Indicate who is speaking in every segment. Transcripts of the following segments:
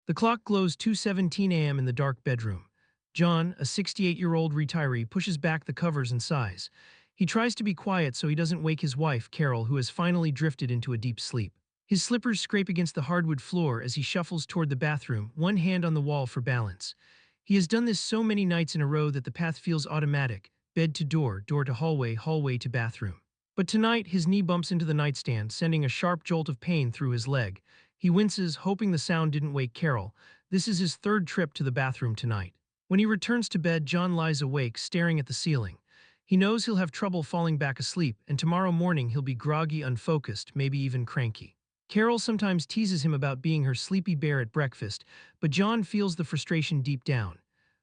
Speaker 1: The clock glows 2:17 a.m. in the dark bedroom. John, a 68-year-old retiree, pushes back the covers and sighs. He tries to be quiet so he doesn't wake his wife, Carol, who has finally drifted into a deep sleep. His slippers scrape against the hardwood floor as he shuffles toward the bathroom, one hand on the wall for balance. He has done this so many nights in a row that the path feels automatic: bed to door, door to hallway, hallway to bathroom. But tonight, his knee bumps into the nightstand, sending a sharp jolt of pain through his leg. He winces, hoping the sound didn't wake Carol. This is his third trip to the bathroom tonight. When he returns to bed, John lies awake, staring at the ceiling. He knows he'll have trouble falling back asleep, and tomorrow morning he'll be groggy, unfocused, maybe even cranky. Carol sometimes teases him about being her sleepy bear at breakfast, but John feels the frustration deep down.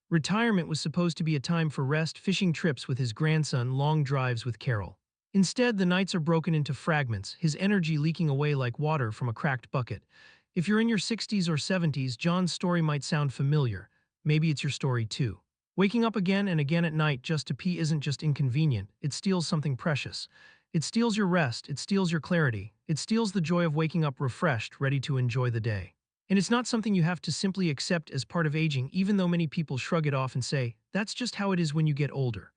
Speaker 1: Retirement was supposed to be a time for rest, fishing trips with his grandson, long drives with Carol. Instead, the nights are broken into fragments, his energy leaking away like water from a cracked bucket. If you're in your 60s or 70s, John's story might sound familiar. Maybe it's your story too. Waking up again and again at night just to pee isn't just inconvenient, it steals something precious. It steals your rest, it steals your clarity, it steals the joy of waking up refreshed, ready to enjoy the day. And it's not something you have to simply accept as part of aging, even though many people shrug it off and say, that's just how it is when you get older.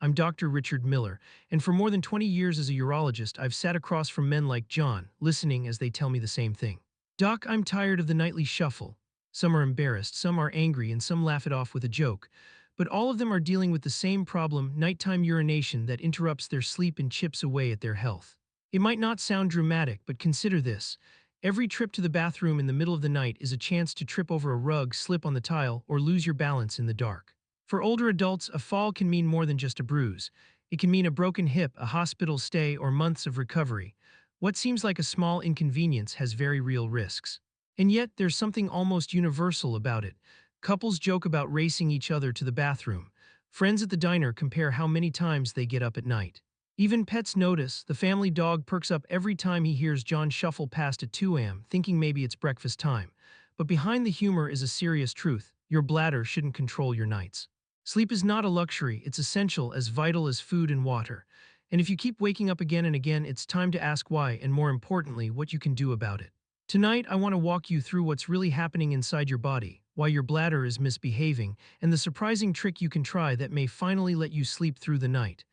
Speaker 1: I'm Dr. Richard Miller, and for more than 20 years as a urologist, I've sat across from men like John, listening as they tell me the same thing. Doc, I'm tired of the nightly shuffle. Some are embarrassed, some are angry, and some laugh it off with a joke. But all of them are dealing with the same problem: nighttime urination that interrupts their sleep and chips away at their health. It might not sound dramatic, but consider this. Every trip to the bathroom in the middle of the night is a chance to trip over a rug, slip on the tile, or lose your balance in the dark. For older adults, a fall can mean more than just a bruise. It can mean a broken hip, a hospital stay, or months of recovery. What seems like a small inconvenience has very real risks. And yet, there's something almost universal about it. Couples joke about racing each other to the bathroom. Friends at the diner compare how many times they get up at night. Even pets notice. The family dog perks up every time he hears John shuffle past at 2 a.m., thinking maybe it's breakfast time. But behind the humor is a serious truth: your bladder shouldn't control your nights. Sleep is not a luxury, it's essential, as vital as food and water. And if you keep waking up again and again, it's time to ask why, and more importantly, what you can do about it. Tonight, I want to walk you through what's really happening inside your body, why your bladder is misbehaving, and the surprising trick you can try that may finally let you sleep through the night.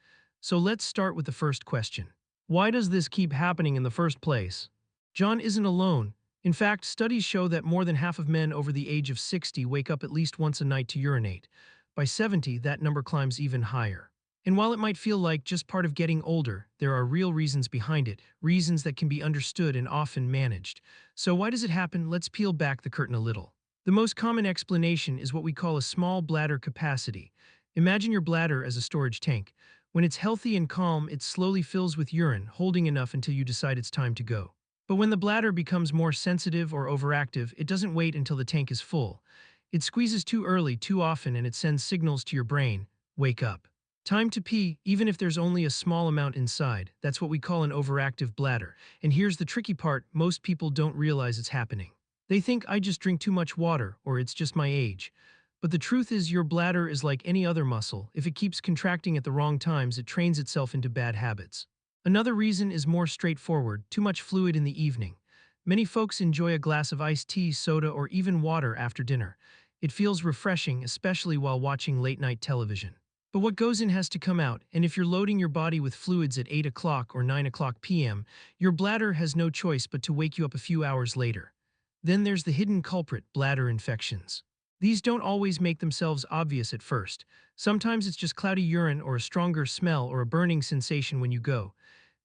Speaker 1: So let's start with the first question. Why does this keep happening in the first place? John isn't alone. In fact, studies show that more than half of men over the age of 60 wake up at least once a night to urinate. By 70, that number climbs even higher. And while it might feel like just part of getting older, there are real reasons behind it, reasons that can be understood and often managed. So why does it happen? Let's peel back the curtain a little. The most common explanation is what we call a small bladder capacity. Imagine your bladder as a storage tank. When it's healthy and calm, it slowly fills with urine, holding enough until you decide it's time to go. But when the bladder becomes more sensitive or overactive, it doesn't wait until the tank is full. It squeezes too early, too often, and it sends signals to your brain: wake up. Time to pee, even if there's only a small amount inside. That's what we call an overactive bladder. And here's the tricky part: most people don't realize it's happening. They think, I just drink too much water, or it's just my age. But the truth is, your bladder is like any other muscle. If it keeps contracting at the wrong times, it trains itself into bad habits. Another reason is more straightforward: too much fluid in the evening. Many folks enjoy a glass of iced tea, soda, or even water after dinner. It feels refreshing, especially while watching late-night television. But what goes in has to come out, and if you're loading your body with fluids at 8 o'clock or 9 o'clock p.m., your bladder has no choice but to wake you up a few hours later. Then there's the hidden culprit: bladder infections. These don't always make themselves obvious at first. Sometimes it's just cloudy urine or a stronger smell or a burning sensation when you go.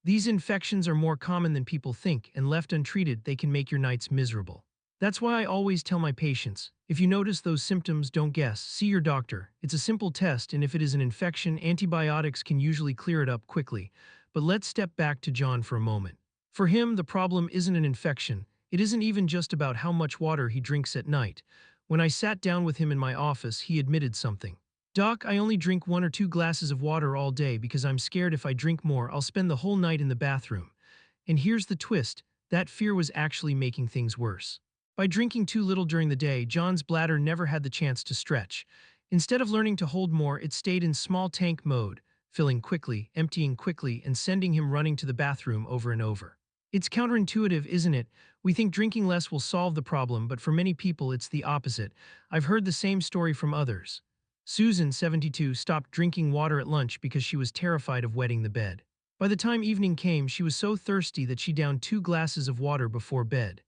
Speaker 1: These infections are more common than people think, and left untreated, they can make your nights miserable. That's why I always tell my patients, if you notice those symptoms, don't guess. See your doctor. It's a simple test, and if it is an infection, antibiotics can usually clear it up quickly. But let's step back to John for a moment. For him, the problem isn't an infection. It isn't even just about how much water he drinks at night. When I sat down with him in my office, he admitted something. Doc, I only drink 1 or 2 glasses of water all day because I'm scared if I drink more, I'll spend the whole night in the bathroom. And here's the twist: that fear was actually making things worse. By drinking too little during the day, John's bladder never had the chance to stretch. Instead of learning to hold more, it stayed in small tank mode, filling quickly, emptying quickly, and sending him running to the bathroom over and over. It's counterintuitive, isn't it? We think drinking less will solve the problem, but for many people it's the opposite. I've heard the same story from others. Susan, 72, stopped drinking water at lunch because she was terrified of wetting the bed. By the time evening came, she was so thirsty that she downed 2 glasses of water before bed.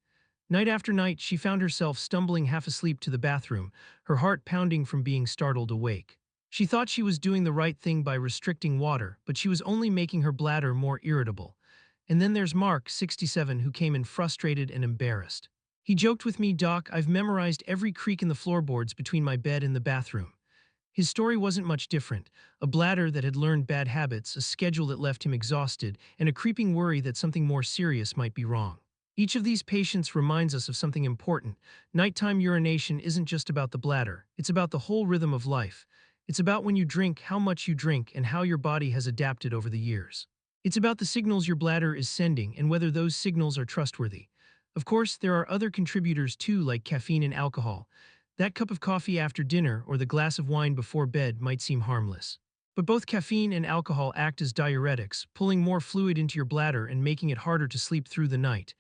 Speaker 1: Night after night, she found herself stumbling half asleep to the bathroom, her heart pounding from being startled awake. She thought she was doing the right thing by restricting water, but she was only making her bladder more irritable. And then there's Mark, 67, who came in frustrated and embarrassed. He joked with me, "Doc, I've memorized every creak in the floorboards between my bed and the bathroom." His story wasn't much different: a bladder that had learned bad habits, a schedule that left him exhausted, and a creeping worry that something more serious might be wrong. Each of these patients reminds us of something important. Nighttime urination isn't just about the bladder, it's about the whole rhythm of life. It's about when you drink, how much you drink, and how your body has adapted over the years. It's about the signals your bladder is sending and whether those signals are trustworthy. Of course, there are other contributors too, like caffeine and alcohol. That cup of coffee after dinner or the glass of wine before bed might seem harmless. But both caffeine and alcohol act as diuretics, pulling more fluid into your bladder and making it harder to sleep through the night.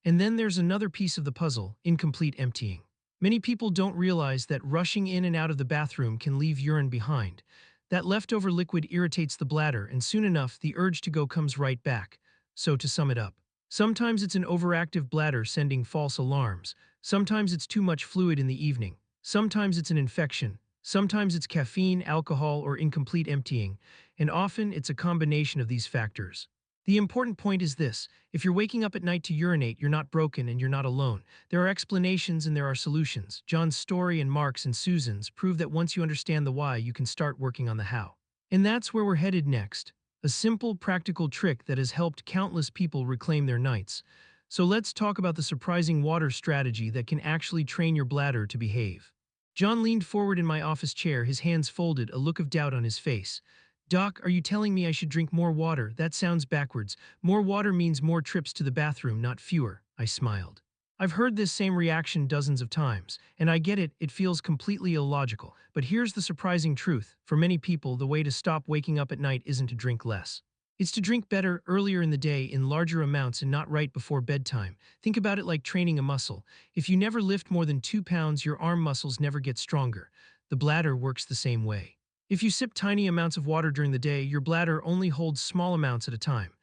Speaker 1: And then there's another piece of the puzzle: incomplete emptying. Many people don't realize that rushing in and out of the bathroom can leave urine behind. That leftover liquid irritates the bladder, and soon enough, the urge to go comes right back. So to sum it up, sometimes it's an overactive bladder sending false alarms. Sometimes it's too much fluid in the evening. Sometimes it's an infection. Sometimes it's caffeine, alcohol, or incomplete emptying. And often it's a combination of these factors. The important point is this: if you're waking up at night to urinate, you're not broken and you're not alone. There are explanations and there are solutions. John's story and Mark's and Susan's prove that once you understand the why, you can start working on the how. And that's where we're headed next. A simple, practical trick that has helped countless people reclaim their nights. So let's talk about the surprising water strategy that can actually train your bladder to behave. John leaned forward in my office chair, his hands folded, a look of doubt on his face. "Doc, are you telling me I should drink more water? That sounds backwards. More water means more trips to the bathroom, not fewer," I smiled. I've heard this same reaction dozens of times, and I get it, it feels completely illogical. But here's the surprising truth: for many people, the way to stop waking up at night isn't to drink less. It's to drink better, earlier in the day, in larger amounts, and not right before bedtime. Think about it like training a muscle. If you never lift more than 2 pounds, your arm muscles never get stronger. The bladder works the same way. If you sip tiny amounts of water during the day, your bladder only holds small amounts at a time.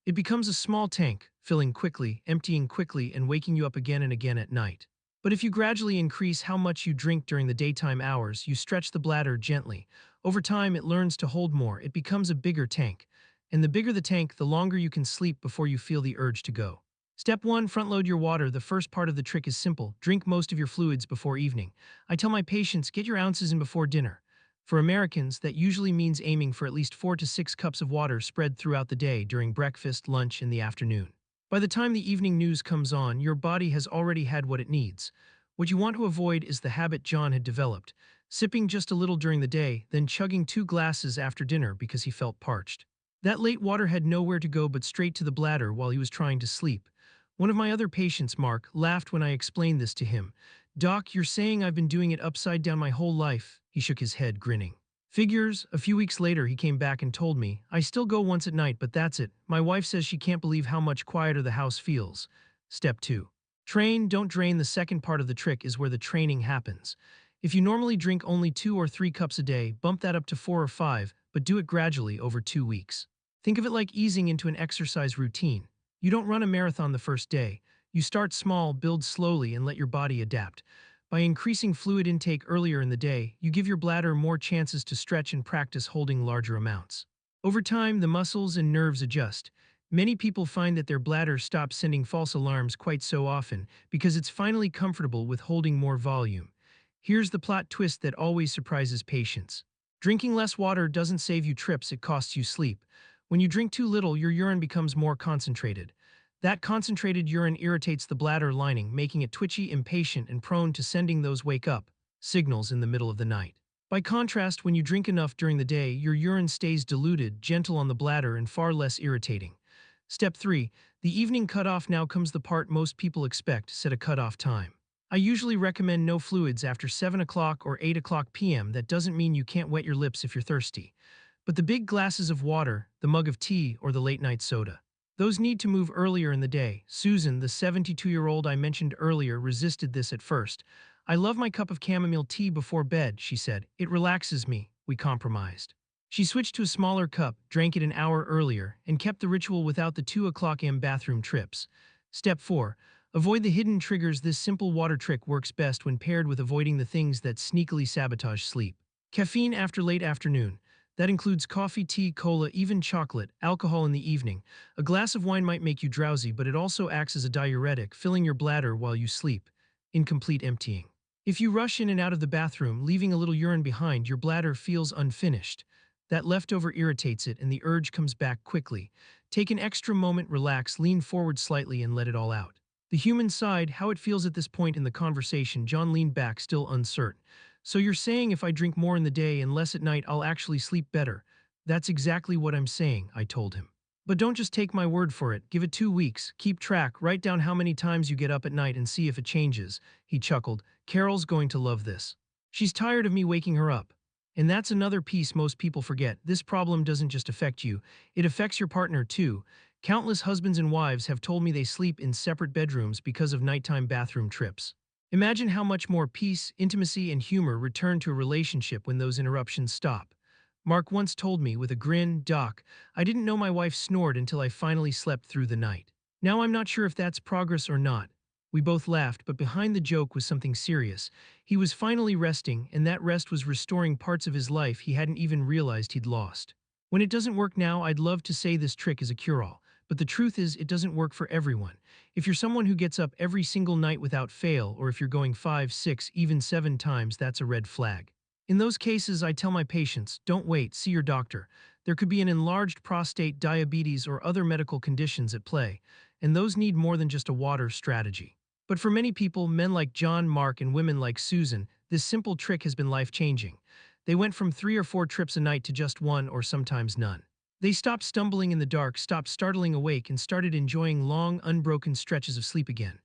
Speaker 1: It becomes a small tank, filling quickly, emptying quickly, and waking you up again and again at night. But if you gradually increase how much you drink during the daytime hours, you stretch the bladder gently. Over time, it learns to hold more. It becomes a bigger tank. And the bigger the tank, the longer you can sleep before you feel the urge to go. Step 1. Front-load your water. The first part of the trick is simple: drink most of your fluids before evening. I tell my patients, get your ounces in before dinner. For Americans, that usually means aiming for at least 4 to 6 cups of water spread throughout the day during breakfast, lunch, and the afternoon. By the time the evening news comes on, your body has already had what it needs. What you want to avoid is the habit John had developed: sipping just a little during the day, then chugging 2 glasses after dinner because he felt parched. That late water had nowhere to go but straight to the bladder while he was trying to sleep. One of my other patients, Mark, laughed when I explained this to him. "Doc, you're saying I've been doing it upside down my whole life?" He shook his head, grinning. Figures. A few weeks later, he came back and told me, "I still go once at night, but that's it. My wife says she can't believe how much quieter the house feels." Step 2. Train, don't drain. The second part of the trick is where the training happens. If you normally drink only 2 or 3 cups a day, bump that up to 4 or 5, but do it gradually over 2 weeks. Think of it like easing into an exercise routine. You don't run a marathon the first day. You start small, build slowly, and let your body adapt. By increasing fluid intake earlier in the day, you give your bladder more chances to stretch and practice holding larger amounts. Over time, the muscles and nerves adjust. Many people find that their bladder stops sending false alarms quite so often because it's finally comfortable with holding more volume. Here's the plot twist that always surprises patients: drinking less water doesn't save you trips, it costs you sleep. When you drink too little, your urine becomes more concentrated. That concentrated urine irritates the bladder lining, making it twitchy, impatient, and prone to sending those "wake up" signals in the middle of the night. By contrast, when you drink enough during the day, your urine stays diluted, gentle on the bladder, and far less irritating. Step 3. The evening cutoff. Now comes the part most people expect: set a cutoff time. I usually recommend no fluids after 7 o'clock or 8 o'clock p.m. That doesn't mean you can't wet your lips if you're thirsty. But the big glasses of water, the mug of tea, or the late-night soda. Those need to move earlier in the day. Susan, the 72-year-old I mentioned earlier, resisted this at first. I love my cup of chamomile tea before bed, she said. It relaxes me. We compromised. She switched to a smaller cup, drank it an hour earlier, and kept the ritual without the 2 o'clock a.m. bathroom trips. Step 4. Avoid the hidden triggers. This simple water trick works best when paired with avoiding the things that sneakily sabotage sleep. Caffeine after late afternoon. That includes coffee, tea, cola, even chocolate, alcohol in the evening. A glass of wine might make you drowsy, but it also acts as a diuretic, filling your bladder while you sleep. Incomplete emptying. If you rush in and out of the bathroom, leaving a little urine behind, your bladder feels unfinished. That leftover irritates it and the urge comes back quickly. Take an extra moment, relax, lean forward slightly and let it all out. The human side, how it feels at this point in the conversation. John leaned back, still uncertain. So you're saying if I drink more in the day and less at night, I'll actually sleep better? That's exactly what I'm saying, I told him. But don't just take my word for it. Give it 2 weeks. Keep track. Write down how many times you get up at night and see if it changes. He chuckled. Carol's going to love this. She's tired of me waking her up. And that's another piece most people forget. This problem doesn't just affect you, it affects your partner too. Countless husbands and wives have told me they sleep in separate bedrooms because of nighttime bathroom trips. Imagine how much more peace, intimacy, and humor return to a relationship when those interruptions stop. Mark once told me with a grin, "Doc, I didn't know my wife snored until I finally slept through the night." Now I'm not sure if that's progress or not. We both laughed, but behind the joke was something serious. He was finally resting, and that rest was restoring parts of his life he hadn't even realized he'd lost. When it doesn't work now, I'd love to say this trick is a cure-all, but the truth is it doesn't work for everyone. If you're someone who gets up every single night without fail, or if you're going 5, 6, even 7 times, that's a red flag. In those cases, I tell my patients, don't wait, see your doctor. There could be an enlarged prostate, diabetes, or other medical conditions at play, and those need more than just a water strategy. But for many people, men like John, Mark, and women like Susan, this simple trick has been life-changing. They went from 3 or 4 trips a night to just 1 or sometimes none. They stopped stumbling in the dark, stopped startling awake, and started enjoying long, unbroken stretches of sleep again.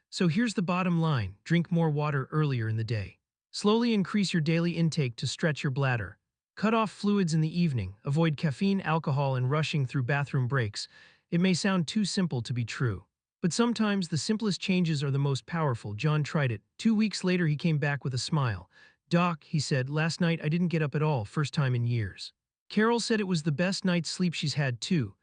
Speaker 1: So here's the bottom line: drink more water earlier in the day. Slowly increase your daily intake to stretch your bladder. Cut off fluids in the evening, avoid caffeine, alcohol, and rushing through bathroom breaks. It may sound too simple to be true. But sometimes the simplest changes are the most powerful. John tried it. 2 weeks later, he came back with a smile. "Doc," he said, "last night I didn't get up at all, first time in years." Carol said it was the best night's sleep she's had too.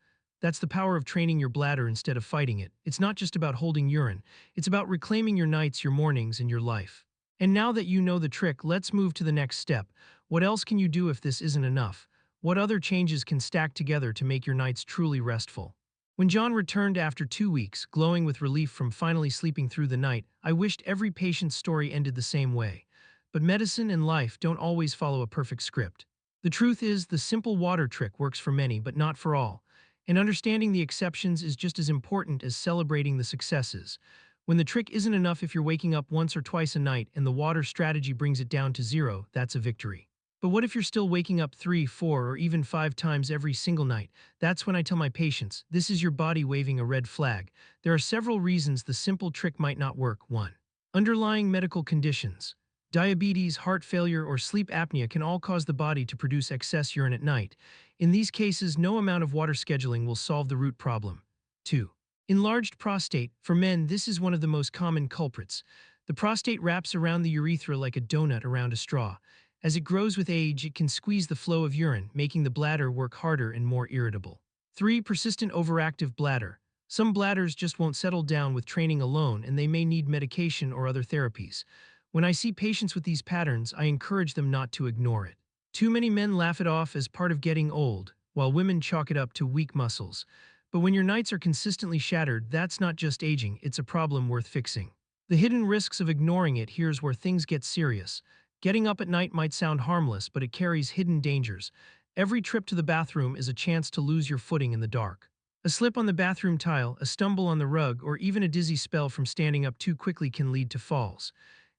Speaker 1: That's the power of training your bladder instead of fighting it. It's not just about holding urine. It's about reclaiming your nights, your mornings, and your life. And now that you know the trick, let's move to the next step. What else can you do if this isn't enough? What other changes can stack together to make your nights truly restful? When John returned after 2 weeks, glowing with relief from finally sleeping through the night, I wished every patient's story ended the same way. But medicine and life don't always follow a perfect script. The truth is, the simple water trick works for many, but not for all. And understanding the exceptions is just as important as celebrating the successes. When the trick isn't enough, if you're waking up once or twice a night and the water strategy brings it down to 0, that's a victory. But what if you're still waking up 3, 4, or even 5 times every single night? That's when I tell my patients, this is your body waving a red flag. There are several reasons the simple trick might not work. 1. Underlying medical conditions. Diabetes, heart failure, or sleep apnea can all cause the body to produce excess urine at night. In these cases, no amount of water scheduling will solve the root problem. 2. Enlarged prostate. For men, this is one of the most common culprits. The prostate wraps around the urethra like a donut around a straw. As it grows with age, it can squeeze the flow of urine, making the bladder work harder and more irritable. 3. Persistent overactive bladder. Some bladders just won't settle down with training alone, and they may need medication or other therapies. When I see patients with these patterns, I encourage them not to ignore it. Too many men laugh it off as part of getting old, while women chalk it up to weak muscles. But when your nights are consistently shattered, that's not just aging, it's a problem worth fixing. The hidden risks of ignoring it. Here's where things get serious. Getting up at night might sound harmless, but it carries hidden dangers. Every trip to the bathroom is a chance to lose your footing in the dark. A slip on the bathroom tile, a stumble on the rug, or even a dizzy spell from standing up too quickly can lead to falls.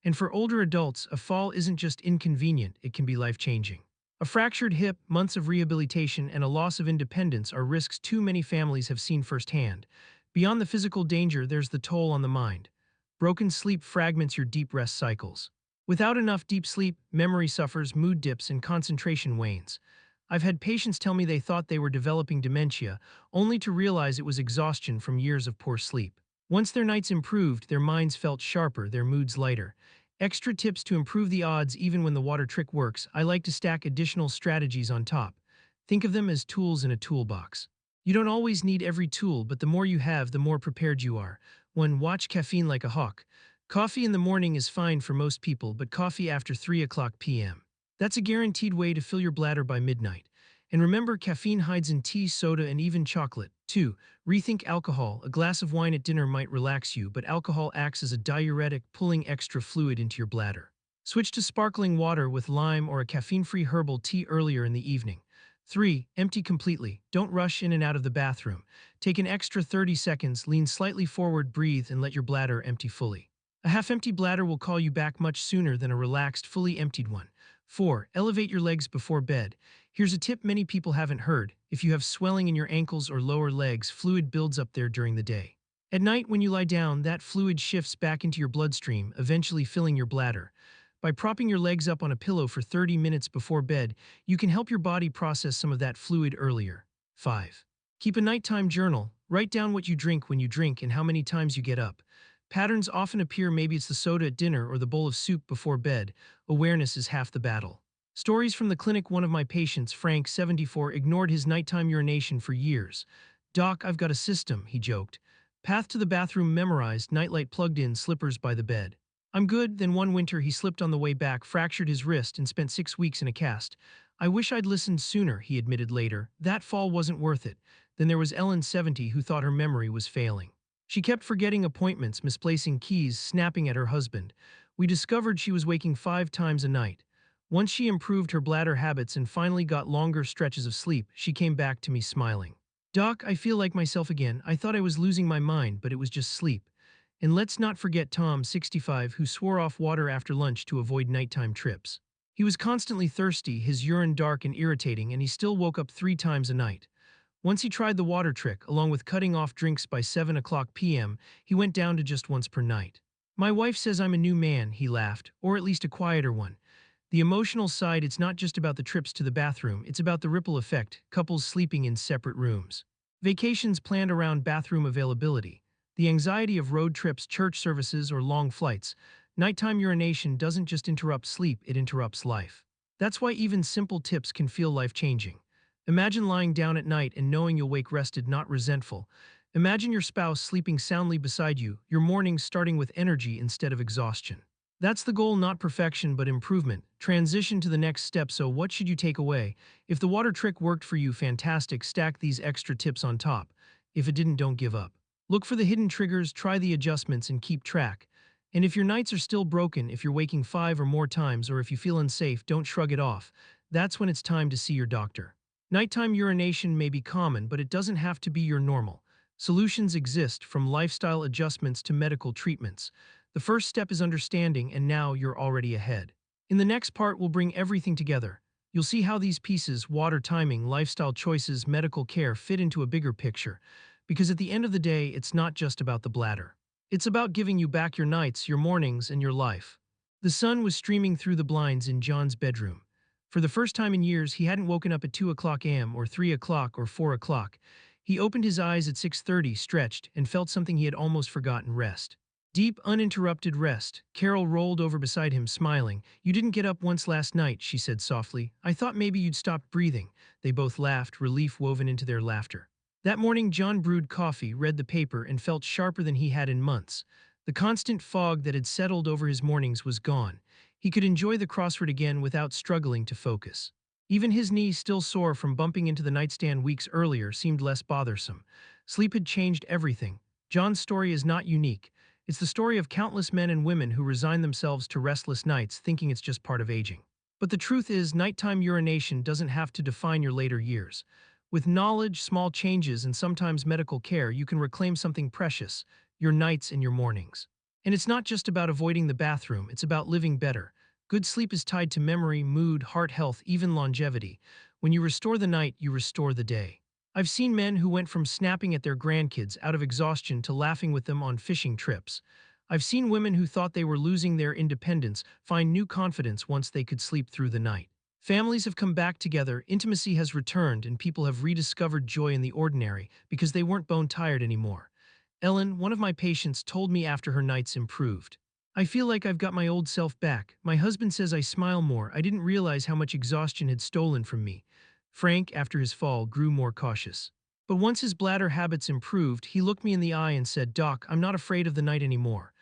Speaker 1: And for older adults, a fall isn't just inconvenient, it can be life-changing. A fractured hip, months of rehabilitation, and a loss of independence are risks too many families have seen firsthand. Beyond the physical danger, there's the toll on the mind. Broken sleep fragments your deep rest cycles. Without enough deep sleep, memory suffers, mood dips, and concentration wanes. I've had patients tell me they thought they were developing dementia, only to realize it was exhaustion from years of poor sleep. Once their nights improved, their minds felt sharper, their moods lighter. Extra tips to improve the odds even when the water trick works. I like to stack additional strategies on top. Think of them as tools in a toolbox. You don't always need every tool, but the more you have, the more prepared you are. 1. Watch caffeine like a hawk. Coffee in the morning is fine for most people, but coffee after 3 o'clock p.m. That's a guaranteed way to fill your bladder by midnight. And remember, caffeine hides in tea, soda, and even chocolate. 2. Rethink alcohol. A glass of wine at dinner might relax you, but alcohol acts as a diuretic, pulling extra fluid into your bladder. Switch to sparkling water with lime or a caffeine-free herbal tea earlier in the evening. 3. Empty completely. Don't rush in and out of the bathroom. Take an extra 30 seconds, lean slightly forward, breathe, and let your bladder empty fully. A half-empty bladder will call you back much sooner than a relaxed, fully emptied one. 4. Elevate your legs before bed. Here's a tip many people haven't heard. If you have swelling in your ankles or lower legs, fluid builds up there during the day. At night, when you lie down, that fluid shifts back into your bloodstream, eventually filling your bladder. By propping your legs up on a pillow for 30 minutes before bed, you can help your body process some of that fluid earlier. 5. Keep a nighttime journal. Write down what you drink when you drink and how many times you get up. Patterns often appear. Maybe it's the soda at dinner or the bowl of soup before bed. Awareness is half the battle. Stories from the clinic. One of my patients, Frank, 74, ignored his nighttime urination for years. "Doc, I've got a system," he joked. "Path to the bathroom memorized, nightlight plugged in, slippers by the bed. I'm good." Then one winter he slipped on the way back, fractured his wrist, and spent 6 weeks in a cast. "I wish I'd listened sooner," he admitted later. "That fall wasn't worth it." Then there was Ellen, 70, who thought her memory was failing. She kept forgetting appointments, misplacing keys, snapping at her husband. We discovered she was waking 5 times a night. Once she improved her bladder habits and finally got longer stretches of sleep, she came back to me smiling. "Doc, I feel like myself again. I thought I was losing my mind, but it was just sleep." And let's not forget Tom, 65, who swore off water after lunch to avoid nighttime trips. He was constantly thirsty, his urine dark and irritating, and he still woke up 3 times a night. Once he tried the water trick, along with cutting off drinks by 7 o'clock p.m., he went down to just once per night. "My wife says I'm a new man," he laughed, "or at least a quieter one." The emotional side. It's not just about the trips to the bathroom, it's about the ripple effect, couples sleeping in separate rooms. Vacations planned around bathroom availability. The anxiety of road trips, church services, or long flights. Nighttime urination doesn't just interrupt sleep, it interrupts life. That's why even simple tips can feel life-changing. Imagine lying down at night and knowing you'll wake rested, not resentful. Imagine your spouse sleeping soundly beside you, your mornings starting with energy instead of exhaustion. That's the goal, not perfection, but improvement. Transition to the next step. So what should you take away? If the water trick worked for you, fantastic. Stack these extra tips on top. If it didn't, don't give up. Look for the hidden triggers, try the adjustments, and keep track. And if your nights are still broken, if you're waking 5 or more times, or if you feel unsafe, don't shrug it off. That's when it's time to see your doctor. Nighttime urination may be common, but it doesn't have to be your normal. Solutions exist, from lifestyle adjustments to medical treatments. The first step is understanding, and now you're already ahead. In the next part, we'll bring everything together. You'll see how these pieces, water timing, lifestyle choices, medical care, fit into a bigger picture. Because at the end of the day, it's not just about the bladder. It's about giving you back your nights, your mornings, and your life. The sun was streaming through the blinds in John's bedroom. For the first time in years, he hadn't woken up at 2 o'clock a.m. or 3 o'clock or 4 o'clock. He opened his eyes at 6:30, stretched, and felt something he had almost forgotten: rest. Deep, uninterrupted rest. Carol rolled over beside him, smiling. "You didn't get up once last night," she said softly. "I thought maybe you'd stopped breathing." They both laughed, relief woven into their laughter. That morning, John brewed coffee, read the paper, and felt sharper than he had in months. The constant fog that had settled over his mornings was gone. He could enjoy the crossword again without struggling to focus. Even his knee, still sore from bumping into the nightstand weeks earlier, seemed less bothersome. Sleep had changed everything. John's story is not unique. It's the story of countless men and women who resign themselves to restless nights, thinking it's just part of aging. But the truth is, nighttime urination doesn't have to define your later years. With knowledge, small changes, and sometimes medical care, you can reclaim something precious: your nights and your mornings. And it's not just about avoiding the bathroom, it's about living better. Good sleep is tied to memory, mood, heart health, even longevity. When you restore the night, you restore the day. I've seen men who went from snapping at their grandkids out of exhaustion to laughing with them on fishing trips. I've seen women who thought they were losing their independence find new confidence once they could sleep through the night. Families have come back together, intimacy has returned, and people have rediscovered joy in the ordinary because they weren't bone tired anymore. Ellen, one of my patients, told me after her nights improved. I feel like I've got my old self back. My husband says I smile more. I didn't realize how much exhaustion had stolen from me. Frank, after his fall, grew more cautious. But once his bladder habits improved, he looked me in the eye and said, Doc, I'm not afraid of the night anymore.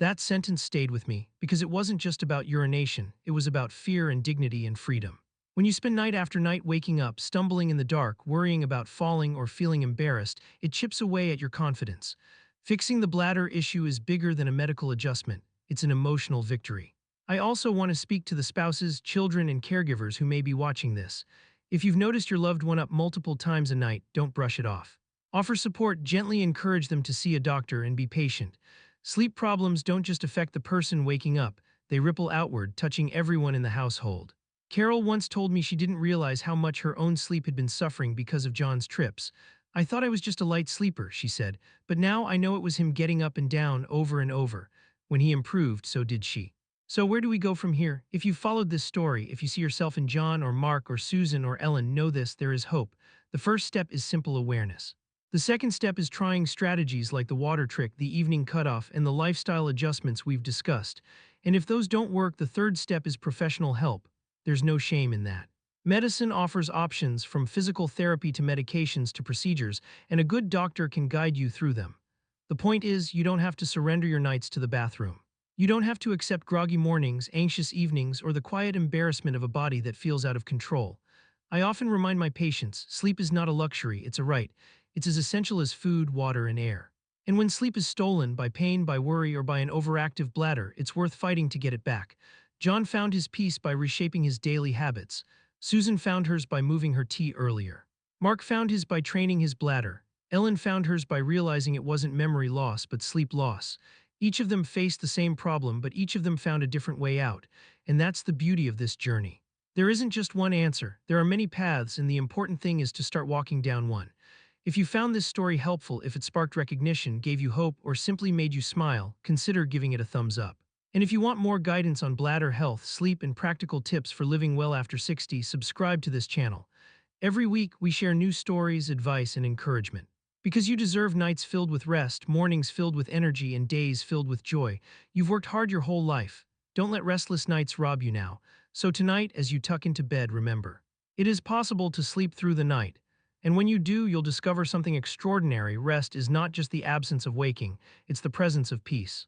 Speaker 1: That sentence stayed with me because it wasn't just about urination, it was about fear and dignity and freedom. When you spend night after night waking up, stumbling in the dark, worrying about falling or feeling embarrassed, it chips away at your confidence. Fixing the bladder issue is bigger than a medical adjustment, it's an emotional victory. I also want to speak to the spouses, children, and caregivers who may be watching this. If you've noticed your loved one up multiple times a night, don't brush it off. Offer support, gently encourage them to see a doctor, and be patient. Sleep problems don't just affect the person waking up, they ripple outward, touching everyone in the household. Carol once told me she didn't realize how much her own sleep had been suffering because of John's trips. I thought I was just a light sleeper, she said, but now I know it was him getting up and down over and over. When he improved, so did she. So where do we go from here? If you followed this story, if you see yourself in John or Mark or Susan or Ellen, know this, there is hope. The first step is simple awareness. The second step is trying strategies like the water trick, the evening cutoff, and the lifestyle adjustments we've discussed. And if those don't work, the third step is professional help. There's no shame in that. Medicine offers options from physical therapy to medications to procedures, and a good doctor can guide you through them. The point is, you don't have to surrender your nights to the bathroom. You don't have to accept groggy mornings, anxious evenings, or the quiet embarrassment of a body that feels out of control. I often remind my patients, sleep is not a luxury, it's a right. It's as essential as food, water, and air. And when sleep is stolen by pain, by worry, or by an overactive bladder, it's worth fighting to get it back. John found his peace by reshaping his daily habits. Susan found hers by moving her tea earlier. Mark found his by training his bladder. Ellen found hers by realizing it wasn't memory loss, but sleep loss. Each of them faced the same problem, but each of them found a different way out. And that's the beauty of this journey. There isn't just one answer, there are many paths, and the important thing is to start walking down one. If you found this story helpful, if it sparked recognition, gave you hope, or simply made you smile, consider giving it a thumbs up. And if you want more guidance on bladder health, sleep, and practical tips for living well after 60, subscribe to this channel. Every week, we share new stories, advice, and encouragement. Because you deserve nights filled with rest, mornings filled with energy, and days filled with joy. You've worked hard your whole life. Don't let restless nights rob you now. So tonight, as you tuck into bed, remember, it is possible to sleep through the night. And when you do, you'll discover something extraordinary. Rest is not just the absence of waking, it's the presence of peace.